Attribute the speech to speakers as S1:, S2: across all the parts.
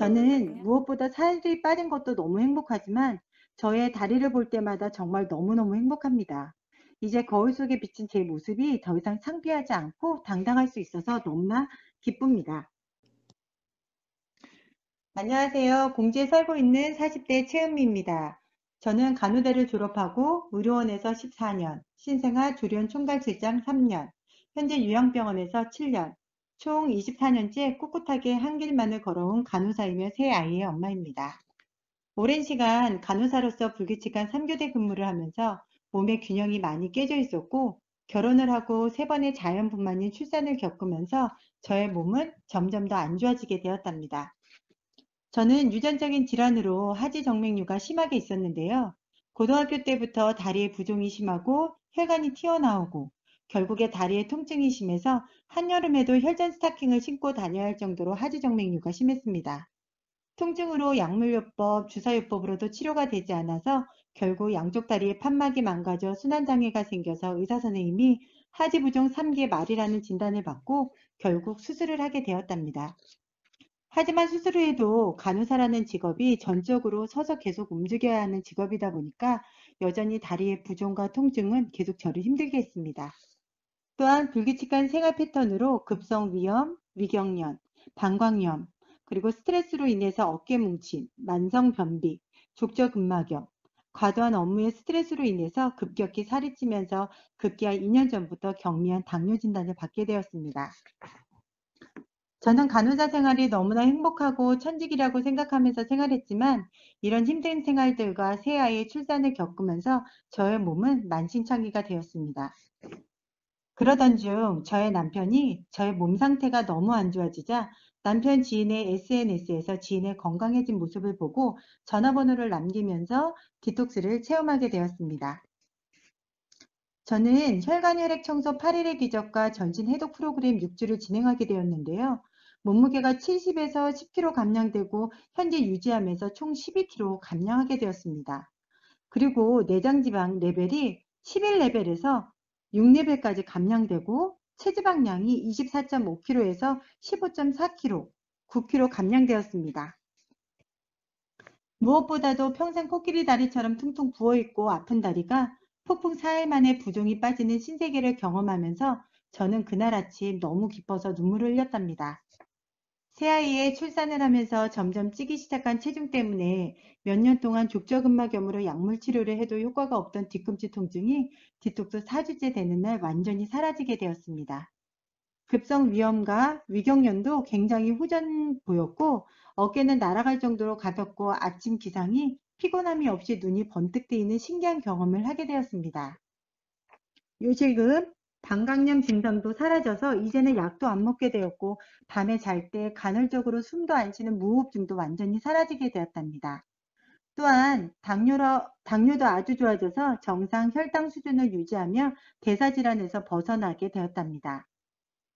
S1: 저는 무엇보다 살이 빠진 것도 너무 행복하지만 저의 다리를 볼 때마다 정말 너무너무 행복합니다. 이제 거울 속에 비친 제 모습이 더 이상 창피하지 않고 당당할 수 있어서 너무나 기쁩니다. 안녕하세요. 공주에 살고 있는 40대 최은미입니다. 저는 간호대를 졸업하고 의료원에서 14년, 신생아 조리원 총괄실장 3년, 현재 요양병원에서 7년, 총 24년째 꿋꿋하게 한 길만을 걸어온 간호사이며 세 아이의 엄마입니다. 오랜 시간 간호사로서 불규칙한 3교대 근무를 하면서 몸의 균형이 많이 깨져 있었고, 결혼을 하고 3번의 자연분만인 출산을 겪으면서 저의 몸은 점점 더 안 좋아지게 되었답니다. 저는 유전적인 질환으로 하지 정맥류가 심하게 있었는데요. 고등학교 때부터 다리에 부종이 심하고 혈관이 튀어나오고 결국에 다리에 통증이 심해서 한여름에도 혈전 스타킹을 신고 다녀야 할 정도로 하지 정맥류가 심했습니다. 통증으로 약물요법, 주사요법으로도 치료가 되지 않아서 결국 양쪽 다리에 판막이 망가져 순환장애가 생겨서 의사 선생님이 하지부종 3기 말이라는 진단을 받고 결국 수술을 하게 되었답니다. 하지만 수술 후에도 간호사라는 직업이 전적으로 서서 계속 움직여야 하는 직업이다 보니까 여전히 다리의 부종과 통증은 계속 저를 힘들게 했습니다. 또한 불규칙한 생활 패턴으로 급성 위염, 위경련, 방광염, 그리고 스트레스로 인해서 어깨 뭉침, 만성 변비, 족저근막염, 과도한 업무의 스트레스로 인해서 급격히 살이 찌면서 급기야 2년 전부터 경미한 당뇨 진단을 받게 되었습니다. 저는 간호사 생활이 너무나 행복하고 천직이라고 생각하면서 생활했지만 이런 힘든 생활들과 새 아이의 출산을 겪으면서 저의 몸은 만신창이가 되었습니다. 그러던 중 저의 남편이 저의 몸 상태가 너무 안 좋아지자 남편 지인의 SNS에서 지인의 건강해진 모습을 보고 전화번호를 남기면서 디톡스를 체험하게 되었습니다. 저는 혈관 혈액 청소 8일의 기적과 전신 해독 프로그램 6주를 진행하게 되었는데요. 몸무게가 70에서 10kg 감량되고 현재 유지하면서 총 12kg 감량하게 되었습니다. 그리고 내장지방 레벨이 11레벨에서 6레벨까지 감량되고 체지방량이 24.5kg에서 15.4kg, 9kg 감량되었습니다. 무엇보다도 평생 코끼리 다리처럼 퉁퉁 부어있고 아픈 다리가 폭풍 4일 만에 부종이 빠지는 신세계를 경험하면서 저는 그날 아침 너무 기뻐서 눈물을 흘렸답니다. 새아이의 출산을 하면서 점점 찌기 시작한 체중 때문에 몇 년 동안 족저근막염으로 약물 치료를 해도 효과가 없던 뒤꿈치 통증이 디톡스 4주째 되는 날 완전히 사라지게 되었습니다. 급성 위염과 위경련도 굉장히 후전 보였고 어깨는 날아갈 정도로 가볍고 아침 기상이 피곤함이 없이 눈이 번뜩 뜨이는 신기한 경험을 하게 되었습니다. 요실금 방광염 증상도 사라져서 이제는 약도 안 먹게 되었고 밤에 잘 때 간헐적으로 숨도 안 쉬는 무호흡증도 완전히 사라지게 되었답니다. 또한 당뇨도 아주 좋아져서 정상 혈당 수준을 유지하며 대사질환에서 벗어나게 되었답니다.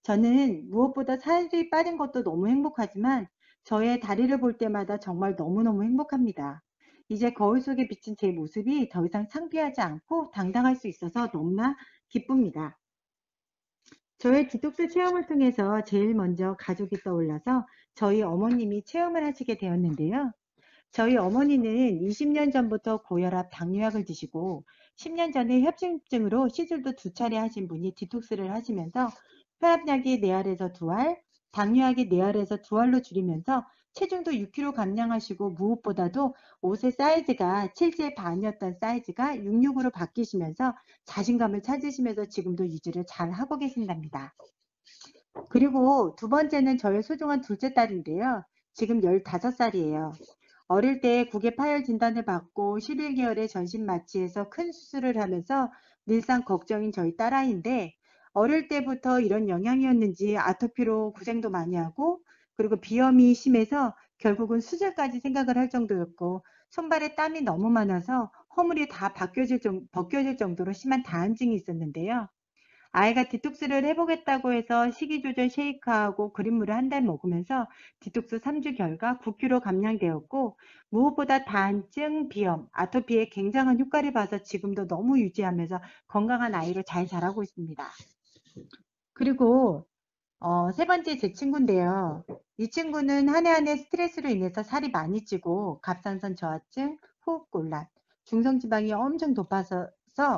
S1: 저는 무엇보다 살이 빠진 것도 너무 행복하지만 저의 다리를 볼 때마다 정말 너무너무 행복합니다. 이제 거울 속에 비친 제 모습이 더 이상 창피하지 않고 당당할 수 있어서 너무나 기쁩니다. 저의 디톡스 체험을 통해서 제일 먼저 가족이 떠올라서 저희 어머님이 체험을 하시게 되었는데요. 저희 어머니는 20년 전부터 고혈압 당뇨약을 드시고 10년 전에 협심증으로 시술도 2차례 하신 분이 디톡스를 하시면서 혈압약이 4알에서 2알, 당뇨약이 4알에서 2알로 줄이면서 체중도 6kg 감량하시고 무엇보다도 옷의 사이즈가 7세 반이었던 사이즈가 66으로 바뀌시면서 자신감을 찾으시면서 지금도 유지를 잘 하고 계신답니다. 그리고 두 번째는 저의 소중한 둘째 딸인데요. 지금 15살이에요. 어릴 때 국외 파열 진단을 받고 11개월의 전신 마취에서 큰 수술을 하면서 늘상 걱정인 저희 딸아이인데 어릴 때부터 이런 영향이었는지 아토피로 고생도 많이 하고 그리고 비염이 심해서 결국은 수술까지 생각을 할 정도였고 손발에 땀이 너무 많아서 허물이 다 벗겨질 정도로 심한 다한증이 있었는데요. 아이가 디톡스를 해보겠다고 해서 식이조절 쉐이크하고 그린물을 한 달 먹으면서 디톡스 3주 결과 9kg 감량되었고 무엇보다 다한증, 비염, 아토피에 굉장한 효과를 봐서 지금도 너무 유지하면서 건강한 아이로 잘 자라고 있습니다. 그리고 세 번째 제 친구인데요. 이 친구는 한 해 한 해 스트레스로 인해서 살이 많이 찌고 갑상선 저하증, 호흡곤란, 중성지방이 엄청 높아서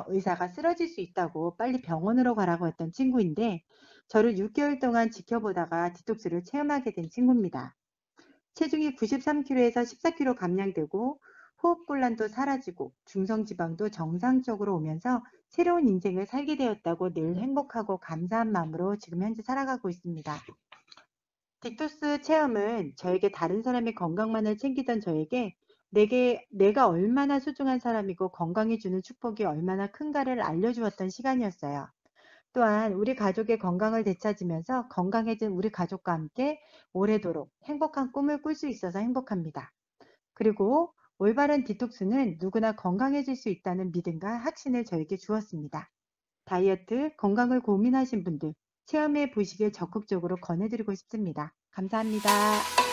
S1: 의사가 쓰러질 수 있다고 빨리 병원으로 가라고 했던 친구인데 저를 6개월 동안 지켜보다가 디톡스를 체험하게 된 친구입니다. 체중이 93kg에서 14kg 감량되고 호흡곤란도 사라지고 중성지방도 정상적으로 오면서 새로운 인생을 살게 되었다고 늘 행복하고 감사한 마음으로 지금 현재 살아가고 있습니다. 딕토스 체험은 저에게 다른 사람의 건강만을 챙기던 저에게 내가 얼마나 소중한 사람이고 건강이 주는 축복이 얼마나 큰가를 알려주었던 시간이었어요. 또한 우리 가족의 건강을 되찾으면서 건강해진 우리 가족과 함께 오래도록 행복한 꿈을 꿀 수 있어서 행복합니다. 그리고 올바른 디톡스는 누구나 건강해질 수 있다는 믿음과 확신을 저에게 주었습니다. 다이어트, 건강을 고민하신 분들 체험해 보시길 적극적으로 권해드리고 싶습니다. 감사합니다.